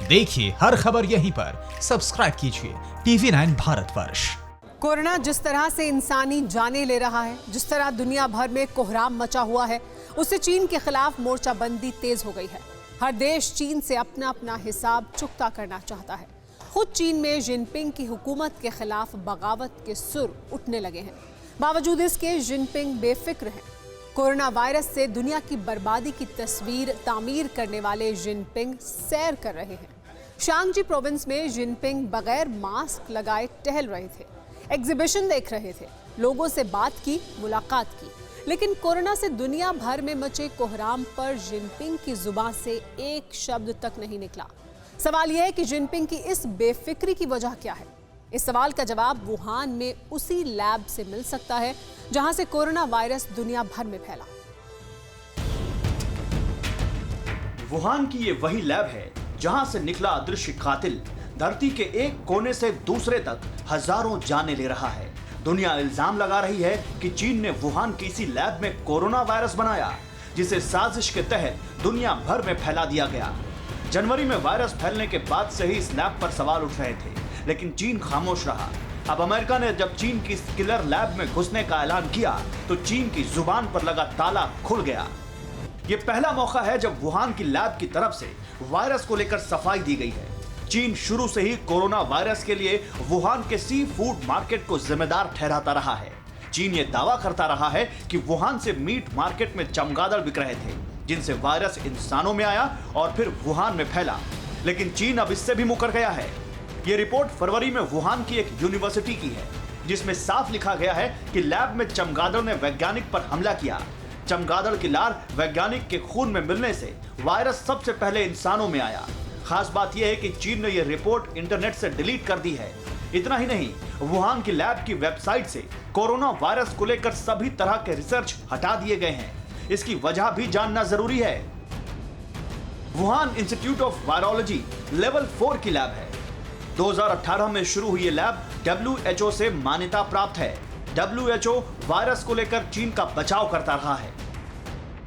देखिए हर खबर यहीं पर, सब्सक्राइब कीजिए TV9 भारतवर्ष। कोरोना जिस तरह से इंसानी जानें ले रहा है, जिस तरह दुनिया भर में कोहराम मचा हुआ है, उससे चीन के खिलाफ मोर्चाबंदी तेज हो गई है। हर देश चीन से अपना अपना हिसाब चुकता करना चाहता है। खुद चीन में जिनपिंग की हुकूमत के खिलाफ बगावत के सुर उठने लगे हैं। बावजूद इसके जिनपिंग बेफिक्र हैं। कोरोना वायरस से दुनिया की बर्बादी की तस्वीर तामीर करने वाले जिनपिंग सैर कर रहे हैं। शांगजी प्रोविंस में जिनपिंग बगैर मास्क लगाए टहल रहे थे, एग्जीबिशन देख रहे थे, लोगों से बात की, मुलाकात की। लेकिन कोरोना से दुनिया भर में मचे कोहराम पर जिनपिंग की जुबान से एक शब्द तक नहीं निकला। सवाल यह है कि जिनपिंग की इस बेफिक्री की वजह क्या है? इस सवाल का जवाब वुहान में उसी लैब से मिल सकता है जहां से कोरोना वायरस दुनिया भर में फैला। वुहान की ये वही लैब है जहां से निकला अदृश्य कातिल धरती के एक कोने से दूसरे तक हजारों जानें ले रहा है। दुनिया इल्जाम लगा रही है कि चीन ने वुहान की इसी लैब में कोरोना वायरस बनाया, जिसे साजिश के तहत दुनिया भर में फैला दिया गया। जनवरी में वायरस फैलने के बाद से ही इस लैब पर सवाल उठ रहे थे, लेकिन चीन खामोश रहा। अब अमेरिका ने जब चीन की इस किलर लैब में घुसने का ऐलान किया तो चीन की जुबान पर लगा ताला खुल गया। ये पहला मौका है जब वुहान की लैब की तरफ से वायरस को लेकर सफाई दी गई है। चीन शुरू से ही कोरोना वायरस के लिए वुहान के सी फूड मार्केट को जिम्मेदार ठहराता रहा है। चीन ये दावा करता रहा है कि वुहान से मीट मार्केट में चमगादड़ बिक रहे थे, जिनसे वायरस इंसानों में आया और फिर वुहान में फैला। लेकिन चीन अब इससे भी मुकर गया है। ये रिपोर्ट फरवरी में वुहान की एक यूनिवर्सिटी की है, जिसमें साफ लिखा गया है कि लैब में चमगादड़ ने वैज्ञानिक पर हमला किया। चमगादड़ की लार वैज्ञानिक के खून में मिलने से वायरस सबसे पहले इंसानों में आया। खास बात यह है कि चीन ने यह रिपोर्ट इंटरनेट से डिलीट कर दी है। इतना ही नहीं, वुहान की लैब की वेबसाइट से कोरोना वायरस को लेकर सभी तरह के रिसर्च हटा दिए गए हैं। इसकी वजह भी जानना जरूरी है। Wuhan institute of virology level 4 की लैब है। 2018 में शुरू हुई ये लैब WHO से मान्यता प्राप्त है। WHO वायरस को लेकर चीन का बचाव करता रहा है।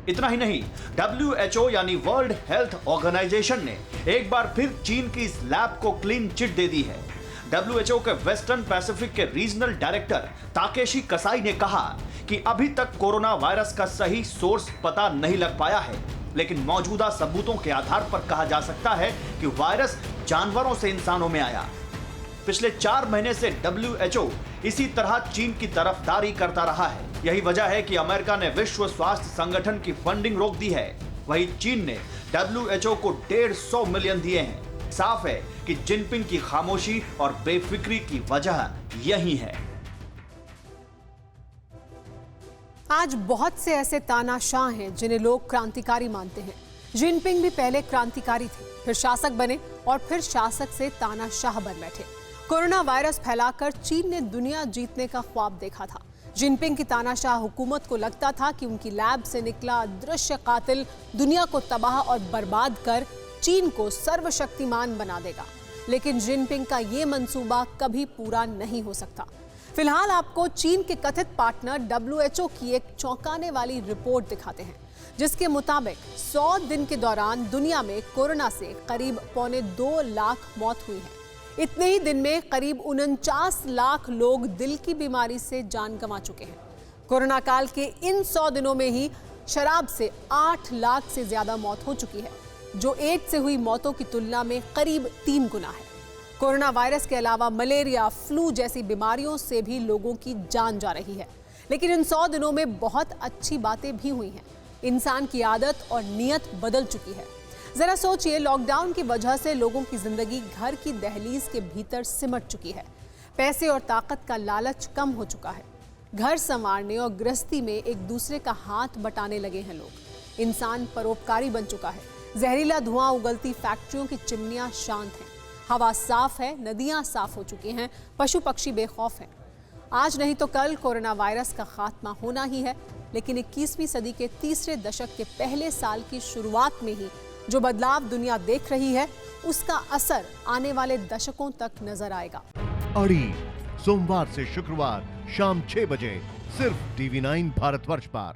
इतना ही नहीं, WHO यानी वर्ल्ड हेल्थ ऑर्गेनाइजेशन ने एक बार फिर चीन की इस लैब को क्लीन चिट दे दी है। WHO के वेस्टर्न पैसिफिक के रीजनल डायरेक्टर ताकेशी कसाई ने कहा कि अभी तक कोरोना वायरस का सही सोर्स पता नहीं लग पाया है, लेकिन मौजूदा सबूतों के आधार पर कहा जा सकता है कि वायरस जानवरों से इंसानों में आया। पिछले 4 महीने से WHO इसी तरह चीन की तरफदारी करता रहा है। यही वजह है कि अमेरिका ने विश्व स्वास्थ्य संगठन की फंडिंग रोक दी है। वहीं चीन ने WHO को 150 मिलियन दिए हैं। साफ है कि जिनपिंग की खामोशी और बेफिक्री की वजह यही है। आज बहुत से ऐसे तानाशाह हैं जिन्हें लोग क्रांतिकारी मानते हैं। जिनपिंग भी पहले क्रांतिकारी थे, फिर शासक बने और फिर शासक से तानाशाह बन बैठे। कोरोना वायरस फैलाकर चीन ने दुनिया जीतने का ख्वाब देखा था। जिनपिंग की तानाशाह हुकूमत को लगता था कि उनकी लैब से निकला अदृश्य कातिल दुनिया को तबाह और बर्बाद कर चीन को सर्वशक्तिमान बना देगा। लेकिन जिनपिंग का ये मंसूबा कभी पूरा नहीं हो सकता। फिलहाल आपको चीन के कथित पार्टनर WHO की एक चौंकाने वाली रिपोर्ट दिखाते हैं, जिसके मुताबिक 100 दिन के दौरान दुनिया में कोरोना से करीब 2.25 लाख मौत हुई है। इतने ही दिन में करीब 49 लाख लोग दिल की बीमारी से जान गंवा चुके हैं। कोरोना काल के इन 100 दिनों में ही शराब से 8 लाख से ज्यादा मौत हो चुकी है, जो एड्स से हुई मौतों की तुलना में करीब 3 गुना है। कोरोना वायरस के अलावा मलेरिया, फ्लू जैसी बीमारियों से भी लोगों की जान जा रही है। लेकिन इन 100 दिनों में बहुत अच्छी बातें भी हुई हैं। इंसान की आदत और नीयत बदल चुकी है। जरा सोचिए, लॉकडाउन की वजह से लोगों की जिंदगी घर की दहलीज के भीतर सिमट चुकी है। पैसे और ताकत का लालच कम हो चुका है। घर संवारने और गृहस्थी में एक दूसरे का हाथ बटाने लगे हैं लोग। इंसान परोपकारी बन चुका है। जहरीला धुआं उगलती फैक्ट्रियों की चिमनियां शांत हैं। हवा साफ है, नदियां साफ हो चुकी हैं, पशु पक्षी बेखौफ हैं। आज नहीं तो कल कोरोना वायरस का खात्मा होना ही है। लेकिन 21वीं सदी के तीसरे दशक के पहले साल की शुरुआत में ही जो बदलाव दुनिया देख रही है, उसका असर आने वाले दशकों तक नजर आएगा। अड़ी सोमवार से शुक्रवार शाम 6 बजे सिर्फ TV9 भारतवर्ष पर।